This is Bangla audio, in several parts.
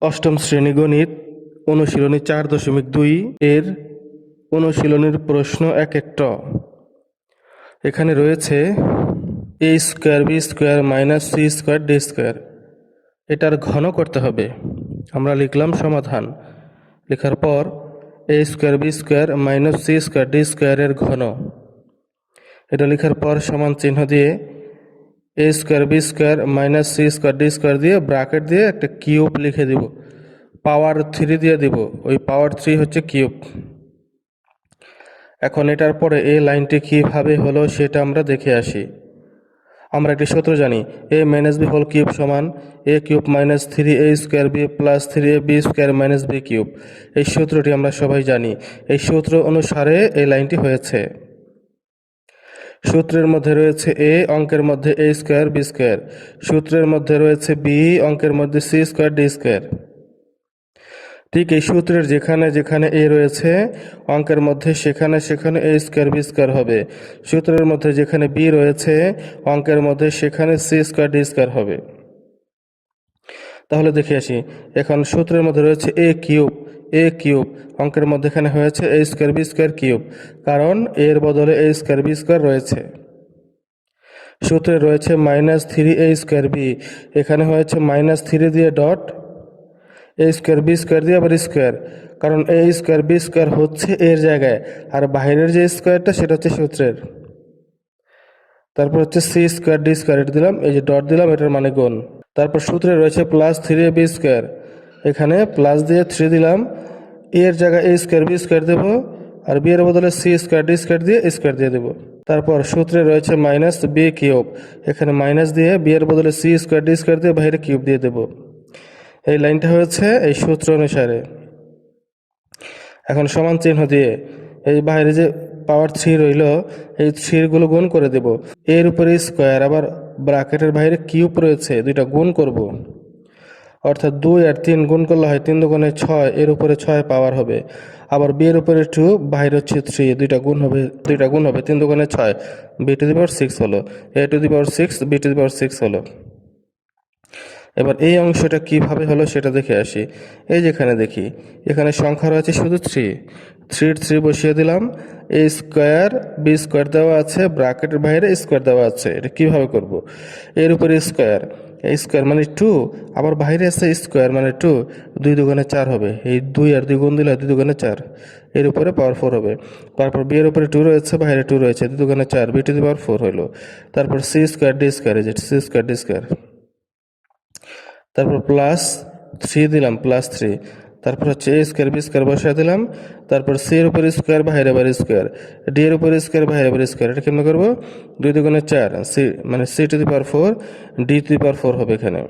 অষ্টম শ্রেণী গণিত অনুশীলনী 4.2 এর অনুশীলনীর প্রশ্ন 1 এখানে রয়েছে a square B square minus C square D square. এটার ঘন করতে হবে। আমরা লিখলাম সমাধান। লেখার পর a square B square minus C square D স্কোয়ারের ঘন, এটা লেখার পর সমান চিহ্ন দিয়ে a square B square minus C square D square দিয়ে ব্র্যাকেট দিয়ে একটা কিউব লিখে দিব, পাওয়ার 3 দিয়ে দিব, ওই পাওয়ার 3 হচ্ছে কিউব। এখন এটার পরে এই লাইনটি কীভাবে হলো সেটা আমরা দেখে আসি। আমরা একটি সূত্র জানি, a minus B whole cube সমান a cube minus 3a square B plus 3ab square minus B cube. এই সূত্রটি আমরা সবাই জানি। এই সূত্র অনুসারে এই লাইনটি হয়েছে। সূত্রের মধ্যে রয়েছে a, অঙ্কের মধ্যে a স্কোয়ার বি স্কোয়ার। সূত্রের মধ্যে রয়েছে b, অঙ্কের মধ্যে c স্কোয়ার ডি স্কোয়ার। ঠিক এই সূত্রের যেখানে যেখানে a রয়েছে অঙ্কের মধ্যে সেখানে সেখানে a স্কোয়ার বি স্কোয়ার হবে। সূত্রের মধ্যে যেখানে b রয়েছে অঙ্কের মধ্যে সেখানে c স্কোয়ার ডি স্কোয়ার হবে। তাহলে দেখে আসি। এখন সূত্রের মধ্যে রয়েছে a কিউব, অঙ্কের মধ্যে এখানে হয়েছে a square B square cube, কারণ এর বদলে a স্কোয়ার বি স্কোয়ার রয়েছে। সূত্রে রয়েছে মাইনাস 3a স্কোয়ার বি, এখানে হয়েছে মাইনাস 3 দিয়ে dot a square B square দিয়ে আবার স্কোয়ার, কারণ a স্কোয়ার বি স্কোয়ার হচ্ছে এর জায়গায়, আর বাইরের যে স্কোয়ারটা সেটা হচ্ছে সূত্রের। তারপর হচ্ছে সি স্কোয়ার ডি স্কোয়ার, এটা দিলাম, এই যে ডট দিলাম, এটার মানে গুণ। তারপর সূত্রে রয়েছে প্লাস 3ab স্কোয়ার, এখানে প্লাস দিয়ে 3 দিলাম, এর জায়গায় a স্কোয়ার বি স্কোয়ার দেবো, আর বি এর বদলে সি স্কোয়ার ডি স্কোয়ার দিয়ে স্কোয়ার দিয়ে দেবো। তারপর সূত্রে রয়েছে মাইনাস বি কিউব, এখানে মাইনাস দিয়ে বি এর বদলে সি স্কোয়ার ডি স্কোয়ার দিয়ে বাইরে কিউব দিয়ে দেবো। এই লাইনটা হয়েছে এই সূত্র অনুসারে। এখন সমান চিহ্ন দিয়ে এই বাইরে যে পাওয়ার 3 রইল, এই 3 গুণ করে দেব। এর উপরে স্কোয়ার, আবার ব্র্যাকেটের বাইরে কিউব রয়েছে, দুইটা গুণ করব। অর্থাৎ 2 আর 3 গুণ করলে হয় 3 দুগুণে 6, এর উপরে 6 পাওয়ার হবে। আবার বি এর উপরে 2, বাইরে হচ্ছে 3, দুইটা গুণ হবে 3 দুগুণে 6, বি টু দি পাওয়ার 6 হলো, A to the power 6 B to the power 6 হলো। এবার এই অংশটা কিভাবে হলো সেটা দেখে আসি। এই যেখানে দেখি এখানে সংখ্যা রয়েছে শুধু 3 বসিয়ে দিলাম, a স্কোয়ার বি স্কোয়ার দেওয়া আছে, ব্র্যাকেটের বাইরে স্কোয়ার দেওয়া আছে। এটা কিভাবে করব? এর উপরে স্কোয়ার, এই স্কোয়ার মানে 2, আবার বাইরে আছে স্কোয়ার মানে 2, 2 দুগুণে 4 হবে। এই 2 আর 2 গুণ দিলে 2 দুগুণে 4, এর উপরে পাওয়ার 4 হবে। তারপর বি এর উপরে 2 রয়েছে, বাইরে 2 রয়েছে, 2 দুগুণে 4, বি টু দি পাওয়ার 4 হলো। তারপর সি স্কোয়ার ডি স্কোয়ার, এই যে সি স্কোয়ার ডি স্কোয়ার। তারপর প্লাস 3 দিলাম, প্লাস 3। তারপর হচ্ছে a স্কোয়ার বি স্কোয়ার বসিয়ে দিলাম। তারপর সি এর উপর স্কোয়ার, বাইরে আবার স্কোয়ার, ডি এর উপর স্কোয়ার, বাইরে আবার স্কোয়ার। এটা কেমন করবো? 2 দুগুণে 4, সি মানে C to the power 4, D to the power 4 হবে এখানে।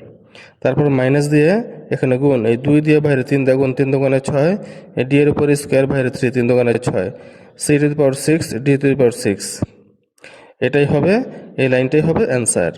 তারপর মাইনাস দিয়ে এখানে গুণ, এই 2 দিয়ে বাইরে 3 দিয়ে গুণ, 3 দুগুণে 6, ডি এর উপর স্কোয়ার, বাইরে 3, 3 দুগুণে 6, C to the power 6, D to the power 6। এটাই হবে, এই লাইনটাই হবে অ্যান্সার।